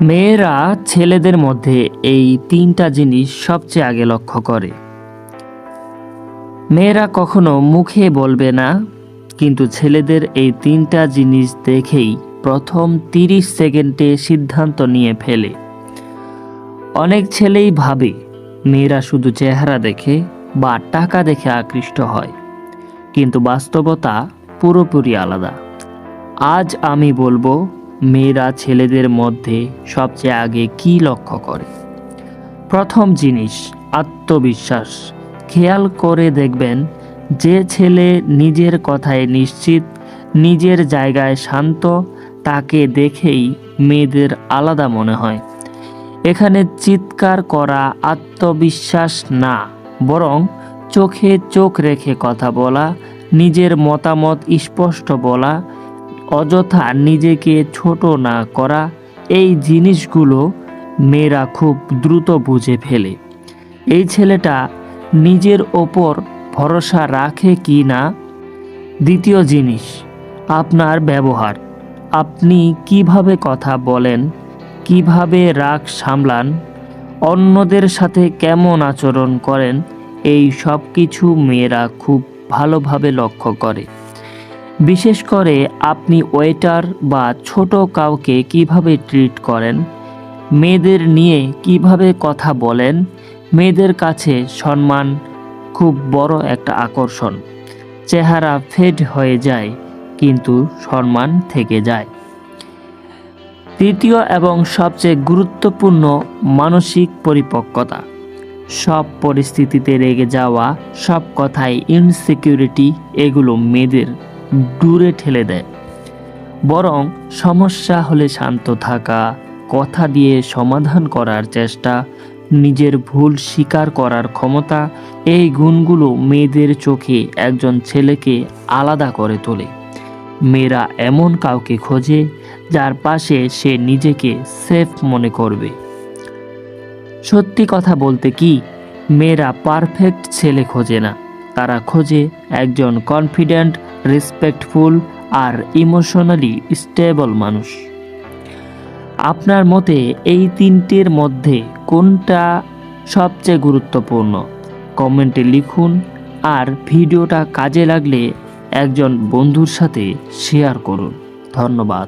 মেয়েরা ছেলেদের মধ্যে এই তিনটা জিনিস সবচেয়ে আগে লক্ষ্য করে। মেয়েরা কখনো মুখে বলবে না, কিন্তু ছেলেদের এই তিনটা জিনিস দেখেই প্রথম 30 সেকেন্ডে সিদ্ধান্ত নিয়ে ফেলে। অনেক ছেলেই ভাবে মেয়েরা শুধু চেহারা দেখে বা টাকা দেখে আকৃষ্ট হয়, কিন্তু বাস্তবতা পুরোপুরি আলাদা। আজ আমি বলবো মেয়েরা ছেলেদের মধ্যে সবচেয়ে আগে কি লক্ষ্য করে। প্রথম জিনিস, আত্মবিশ্বাস। খেয়াল করে দেখবেন, যে ছেলে নিজের কথায় নিশ্চিত, নিজের জায়গায় শান্ত, তাকে দেখেই মেয়েদের আলাদা মনে হয়। এখানে চিৎকার করা আত্মবিশ্বাস না, বরং চোখে চোখ রেখে কথা বলা, নিজের মতামত স্পষ্ট বলা, অযথা নিজেকে ছোট না করা, এই জিনিসগুলো মেয়েরা খুব দ্রুত বুঝে ফেলে এই ছেলেটা নিজের ওপর ভরসা রাখে কি না। দ্বিতীয় জিনিস, আপনার ব্যবহার। আপনি কিভাবে কথা বলেন, কিভাবে রাগ সামলান, অন্যদের সাথে কেমন আচরণ করেন, এই সব কিছু মেয়েরা খুব ভালোভাবে লক্ষ্য করে। বিশেষ করে আপনি ওয়েটার বা ছোট কাউকে কিভাবে ট্রিট করেন, মেয়েদের নিয়ে কিভাবে কথা বলেন। মেয়েদের কাছে সম্মান খুব বড় একটা আকর্ষণ। চেহারা ফেড হয়ে যায়, কিন্তু সম্মান থেকে যায়। তৃতীয় এবং সবচেয়ে গুরুত্বপূর্ণ, মানসিক পরিপক্কতা। সব পরিস্থিতিতে রেগে যাওয়া, সব কথায় ইনসিকিউরিটি, এগুলো মেয়েদের দূরে ঠেলে দেয়। বরং সমস্যা হলে শান্ত থাকা, কথা দিয়ে সমাধান করার চেষ্টা, নিজের ভুল স্বীকার করার ক্ষমতা, এই গুণগুলো মেয়েদের চোখে একজন ছেলেকে আলাদা করে তোলে। মেয়েরা এমন কাউকে খোঁজে যার পাশে সে নিজেকে সেফ মনে করবে। সত্যি কথা বলতে কি, মেয়েরা পারফেক্ট ছেলে খোঁজে না, তারা খোঁজে একজন কনফিডেন্ট, রেসপেক্টফুল আর ইমোশনালি স্টেবল মানুষ। আপনার মতে এই তিনটির মধ্যে কোনটা সবচেয়ে গুরুত্বপূর্ণ? কমেন্টে লিখুন, আর ভিডিওটা কাজে লাগলে একজন বন্ধুর সাথে শেয়ার করুন। ধন্যবাদ।